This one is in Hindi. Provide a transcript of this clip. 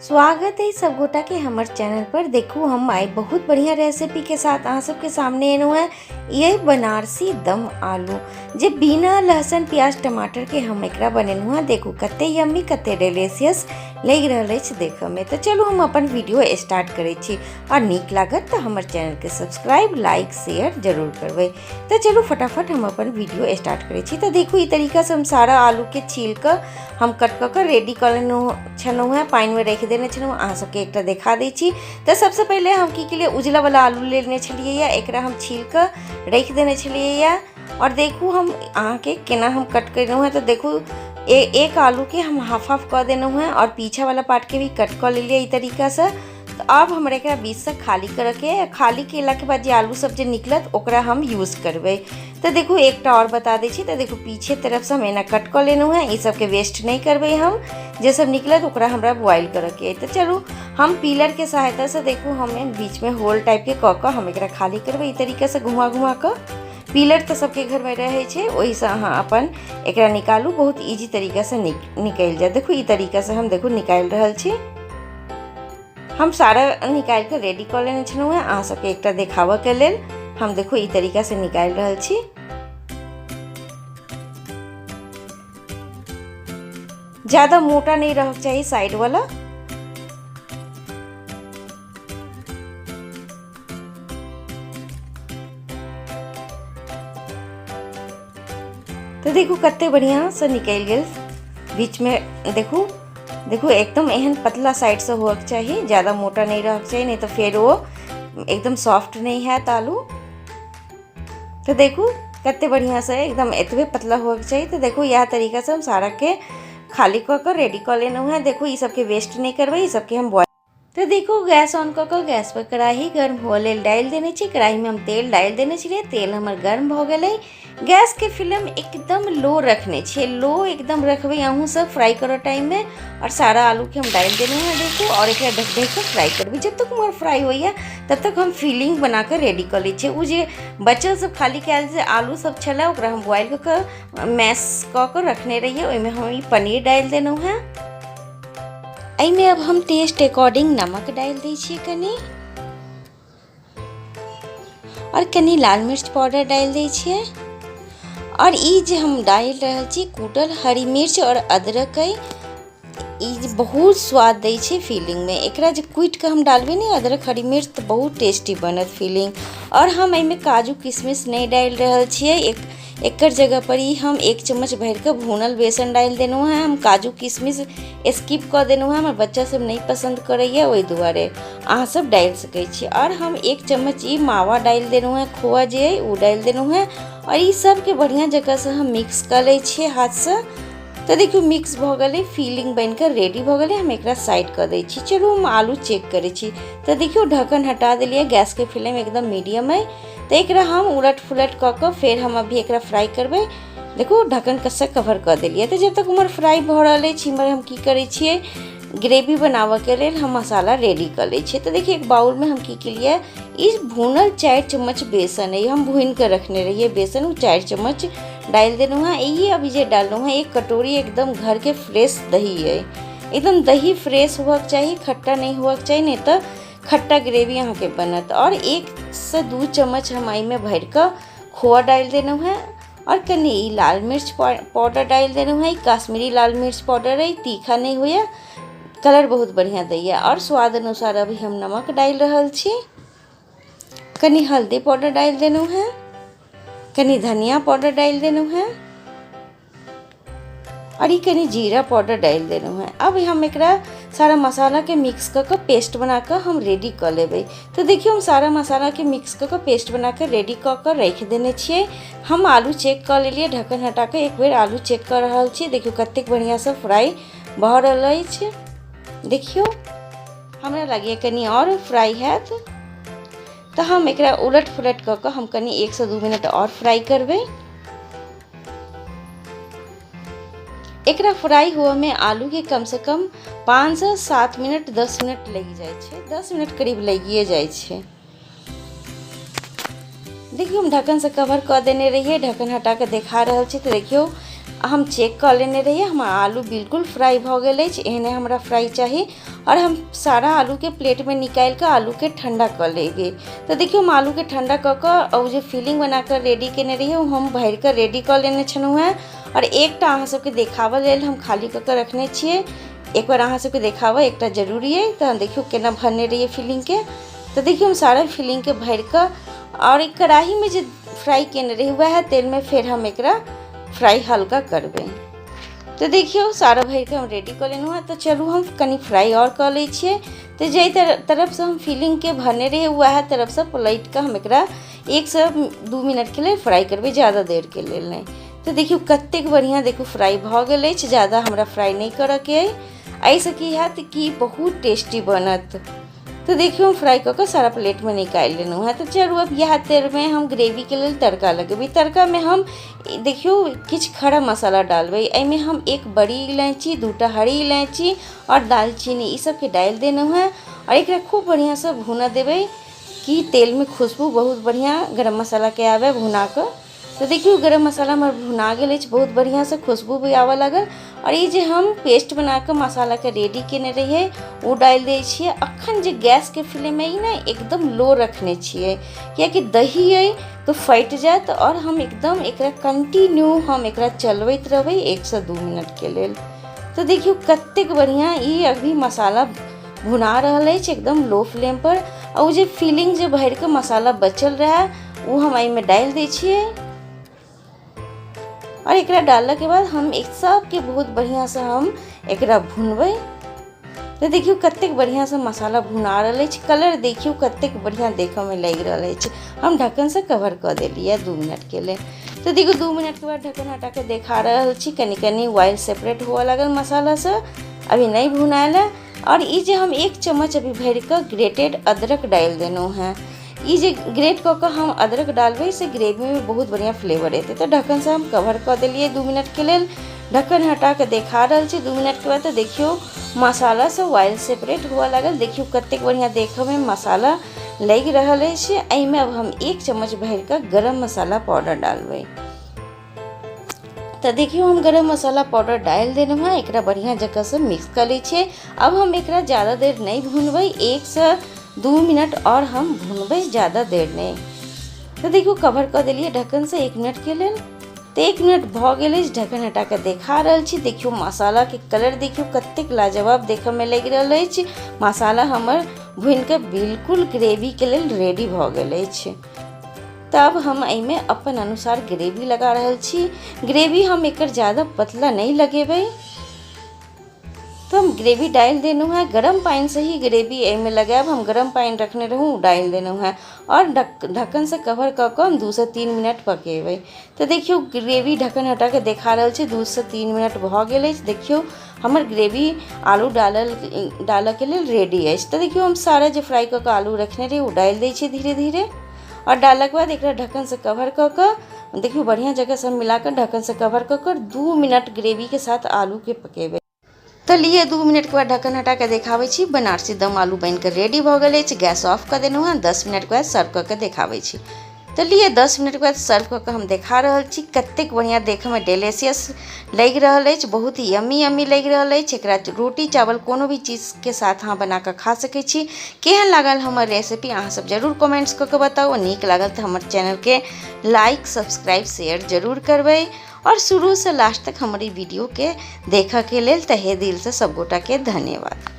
स्वागत है सब गोटा के हमारे चैनल पर। देखो हम आए बहुत बढ़िया रेसिपी के साथ आप सबके सामने एनु है। ये बनारसी दम आलू जे बिना लहसुन प्याज टमाटर के हम एकरा बनेनु है। देखो कते यम्मी कते डिलीशियस लग रहा है देखे में। तो चलो हम अपन वीडियो स्टार्ट करे छी और नीक लागत तो हमारे चैनल के सब्सक्राइब लाइक शेयर जरूर करवे। तो चलो फटाफट हम अपन वीडियो स्टार्ट करे छी। तो देखो ई तरीका से हम सारा आलू के छील कर हम कट कर रेडी कर लेनु छनु है, पानी में रख देने छनु। अहाँ सबके एकटा देखा दै छी। तो सबसे पहले हम की लिए उजला वाला आलू लेने छलिए या एकरा हम छील कर रख देने छलिए या। और देखू हम अहाँ के केना हम कट करनु है। तो देखू एक आलू के हम हाफ हाफ कर देनु है और पीछा वाला पार्ट के भी कट कर लिए ई तरीका से। तो अब हमरा एकरा बीच से खाली खाली केला के बाद जे आलू सब जे निकलत ओकरा हम यूज करबे। तो देखो एकटा और बता दै छी। तो देखो पीछे तरफ से हम एना कट कर लेनु है, ई सब के वेस्ट नहीं करबे हम। जे सब निकलत ओकरा हमरा बॉईल करके। तो चलो हम पीलर के सहायता से देखो हमें बीच में होल टाइप के क हम एकरा खाली करबे ई तरीका से घुमा घुमा कर। पीलर तो सबके घर में रहे छे, वही से अहाँ अपन एकरा निकालू, बहुत इजी तरीका से निकल जाए। देखो ई तरीका से हम देखो निकाल रहल छी। हम सारा निकाल कर रेडी कर लेने छलू है। अहाँ सबके एकटा देखावा के लेल हम देखो ई तरीका से निकाल रहल छी। ज्यादा मोटा नहीं रहना चाहिए साइड वाला। तो देखो कत्ते बढ़िया से निकल गए बीच में। देखो देखो एकदम एहन पतला साइड से होना चाहिए, ज़्यादा मोटा नहीं रहना चाहिए, नहीं तो फिर वो एकदम सॉफ्ट नहीं है आलू। तो देखो कत्ते बढ़िया से एकदम इतने पतला होना चाहिए। तो देखो यह तरीका से हम सारा के खाली कर रेडी कर लेना है। देखो ये सबके वेस्ट नहीं करबे, ये सबके हम बॉयल। तो देखो गैस ऑन कर गैस पर कढ़ाई गर्म हो लेल डाल देने छी। कढ़ाई में हम तेल डाल देने छलिए, तेल हमार गर्म हो गए। गैस के फ्लेम एकदम लो रखने छे, लो एकदम रखबे अहूँ सब फ्राई करो टाइम में। और सारा आलू के हम डाल देने हैं देखो, और एक ढक ढक कर फ्राई करबी। जब तक हमार फ्राई होइए तब तक हम फिलिंग बना कर रेडी कर ली छे। जे बचल सब खाली कैल से आलू सब छला ओकरा हम बॉयल कर मैश कर रखने रहिए। ओइमे हम पनीर डाल देनु है। एहिमे अब हम टेस्ट अकॉर्डिंग नमक डाल दै छियै कनी, और कनी लाल मिर्च पाउडर डाल दै छियै। और ई जे हम डाल रहल छी कूटल हरी मिर्च और अदरक ई बहुत स्वाद दै छै फीलिंग में। एकरा जे कूट के हम डालबे नहीं अदरक हरी मिर्च तो बहुत टेस्टी बनत फीलिंग। और हम एहिमे काजू किशमिश नहीं डाल रहल छियै। एकर जगह पर ही हम 1 चम्मच भर के भूनल बेसन डाल देनु है। हम काजू किशमिश स्किप कर देनु है, हमार बच्चा सब नहीं पसंद करैए, वही दुआरे अहाँ सब डाल सकै छी। और हम 1 चम्मच ई मावा डाल देनु है, खोआ जे है वो डाल देनु है। और ई सब के बढ़िया जगह से हम मिक्स कर ले छियै हाथ से। तो देखियो मिक्स भ गए, फीलिंग बनकर रेडी भ गए। हम एकरा साइड कर दै छी। चलो हम आलू चेक करे छी। तो देखियो ढक्कन हटा दिलिए, गैस के फ्लेम एकदम मीडियम है। तो एकरा हम उलट फुलट कर फिर हम अभी एकरा फ्राई करबे। देखो ढक्कन कसक कवर कर दिलिए। तो जब तक हमार फ्राई भ रहा है हम की करे छिए ग्रेवी बनावे के लिए हम मसाला रेडी कर ले छिए। तो देखिए एक बाउल में हम की लिए इस भूनल 4 चम्मच बेसन है, हम भून कर रखने रहिए बेसन, वो 4 चम्मच डाल देनु है। ये अभी जे डालू है 1 कटोरी एकदम घर के फ्रेश दही है। एकदम दही फ्रेश हुआ चाहिए, खट्टा नहीं हुआ चाहिए, नहीं तो खट्टा ग्रेवी यहाँ के बनत। और 1 से 2 चम्मच हम आई में भर कर खोआ डाल देनु है। और कनी लाल मिर्च पाउडर डाल देनु है, कश्मीरी लाल मिर्च पाउडर है, तीखा नहीं हुआ, कलर बहुत बढ़िया दैया। और स्वाद अनुसार अभी हम नमक डाल रहल छी। कनी हल्दी पाउडर डाल देनु है, कनी धनिया पाउडर डाल देनु है, और ये कनी जीरा पाउडर डाल देनु है। अब हम एकरा सारा मसाला के मिक्स कर पेस्ट बनाकर हम रेडी कर लेबै। तो देखियो हम सारा मसाला के मिक्स कर पेस्ट बनाकर रेडी कर रख देने छिए। हम आलू चेक कर लेलिए, ढक्कन हटा के एक बेर आलू चेक कर रहल छी। देखियो कतेक बढ़िया से फ्राई भ रहल अछि। देखियो हमरा लगे कनी और फ्राई है। तो हम एकरा उलट फुलट कर हम कनी 1 से 2 मिनट और फ्राई करबे। एकरा फ्राई हुआ में आलू के कम से कम 5 से 7 मिनट 10 मिनट लगी जाए छे, 10 मिनट करीब लगिए जाए छे। देखियो हम ढक्कन से कवर कर देने रहिए, ढक्कन हटा के देखा रहल छी। तो देखियो हम चेक कर लेने रहिए हमार आलू बिल्कुल फ्राई भ गेल अछि। एहने हमरा फ्राई चाहिए और हम सारा आलू के प्लेट में निकाल कर आलू के ठंडा कर लेंगे। तो देखियो हम आलू के ठंडा कर कर और जो फिलिंग बना कर रेडी केने रहिए हम भर कर रेडी कर लेने छलहुँ हैं। और एकटा अहाँ सबके देखावल लेल हम खाली कर कर रखने छिए। एक बार अहाँ सबके देखावा एकटा जरूरी है। तो देखियो केना भरने रहिए फिलिंग के। तो देखियो हम सारा फिलिंग के भर कर और एक कढ़ाई में जो फ्राई केने रही वह तेल में फिर हम एकरा फ्राई हल्का करबे। तो देखियो सारा भर के हम रेडी कर लेनु है। तो चलू हम कनी फ्राई और कर ले छिए। तो जे तरफ से हम फिलिंग के भरने रहे वह तरफ से पलट कर हम एकरा 1 से 2 मिनट के लिए फ्राई करबे, ज़्यादा देर के लिए नहीं। तो देखियो कतेक बढ़िया देखो फ्राई भ गेल अछि, ज़्यादा हमरा फ्राई नहीं करे के है। ऐसे की हैत कि बहुत टेस्टी बनत। तो देखियो हम फ्राई कर सारा प्लेट में निकाल लेनु है। तो चलू अब यह तेल में हम ग्रेवी के लिए तड़का लगेबे। तड़का में हम देखियो किछ खड़ा मसाला डालबे। एमे हम 1 बड़ी इलायची, 2टा हरी इलायची और दालचीनी ई सब के डाल देनु है। और एक खूब बढ़िया से भुना देबे कि तेल में खुशबू बहुत बढ़िया गरम मसाला के आवे भुना कर। तो देखियो गरम मसाला हमार भुना गेल अछि, बहुत बढ़िया से खुशबू भी आवे लगल। और ये जे हम पेस्ट बना के मसाला के रेडी केने रहिए वो डाल दे छिए। अखन जे गैस के फ्लेम है ना एकदम लो रखने छिए, कियाकि दही है तो फट जात। और हम एकदम एकरा कंटिन्यू हम एकरा चलबैत रहबै 1 से 2 मिनट के लेल। तो देखियो कतेक बढ़िया ये अभी मसाला भुना रहल अछि एकदम लो फ्लेम पर। और जे फिलिंग जे भर के मसाला बचल रहा वो हम एहि में डाल दे छिए। और एकरा डालला के बाद हम एक सब के बहुत बढ़िया से हम एकरा भुनबै। तो देखियो कतेक बढ़िया से मसाला भुना रहल अछि, कलर देखियो कतेक बढ़िया देखे में लग रहल अछि। हम ढक्कन से कवर कर देलिए 2 मिनट के लिए। तो देखियो 2 मिनट के बाद ढक्कन हटा के देखा रहल छी कनी कनी ऑयल सेपरेट हुआ लगल मसाला से, अभी नहीं भुनायल है। और ये जे हम 1 चम्मच अभी भर कर ग्रेटेड अदरक डाल देनो है। ये जे ग्रेट कर हम अदरक डालबे से ग्रेवी में बहुत बढ़िया फ्लेवर एते। तो ढक्कन से हम कवर कर दिलिए 2 मिनट के लिए। ढक्कन हटा के देखा रहल छी 2 मिनट के बाद। तो देखियो मसाला से ऑयल सेपरेट हुआ लगल, देखियो कतेक बढ़िया देखे में मसाला लग रहल है। एहिमे अब हम 1 चम्मच भर कर गरम मसाला पाउडर डालबे। तो देखियो हम गरम मसाला पाउडर डाल देनु है, एकरा बढ़िया जगह से मिक्स कर ली छे। अब हम एकरा ज़्यादा देर नहीं भूनबे, 1 से 2 मिनट और हम भूनबे, ज़्यादा देर नहीं। तो देखियो कवर कर दिलिए ढक्कन से 1 मिनट के लिए। तो 1 मिनट भ गेल, ढक्कन हटा के देखा रहल छी। देखियो मसाला के कलर देखियो कतेक लाजवाब देखे में लग रहल अछि। मसाला हमर भून के बिल्कुल ग्रेवी के लिए रेडी भ गेल अछि। तब हम एहिमे अपन अनुसार ग्रेवी लगा रहल छी। ग्रेवी हम एकर ज़्यादा पतला नहीं लगेबै। तो हम ग्रेवी डाल देनु है, गरम पानी से ही ग्रेवी एहिमे लगाब। हम गरम पानी रखने रहूँ डाल देनु है। और ढक्कन से कवर कर हम 2 से 3 मिनट पकेबै। तो देखियो ग्रेवी ढक्कन हटा के देखा रहल छी 2 से 3 मिनट भ गेल अछि। देखियो हमर ग्रेवी आलू डाल के लिए रेडी अछि। तो देखियो हम सारा जो फ्राई कर आलू रखने रही वो डाल दै छी धीरे धीरे। और डालने के बाद एक ढक्कन से कवर कर देखियो बढ़िया जगह से मिलाकर ढक्कन से कवर कर 2 मिनट ग्रेवी के साथ आलू के पकेबे। तो लिए 2 मिनट के बाद ढक्कन हटा के देखाबै छी बनारसी दम आलू बन कर रेडी भ गेल अछि। गैस ऑफ कर देनु है। 10 मिनट के बाद सर्व करके देखाबै छी। तो लिए 10 मिनट के बाद सर्व करके हम देखा रहल छी कतेक बढ़िया देखे में डिलीशियस लग रहल अछि, बहुत ही यमी यमी लग रहल अछि। एकरा रोटी चावल कोनो भी चीज़ के साथ अहाँ बना कर खा सकै छी। केहन लागल हमर रेसिपी अहाँ सब जरूर कमेंट्स करके बताओ। नीक लागल तो हमर चैनल के लाइक सब्सक्राइब शेयर जरूर करबै। और शुरू से लास्ट तक हमारी वीडियो के देखा के लेल तहे दिल से सब गोटा के धन्यवाद।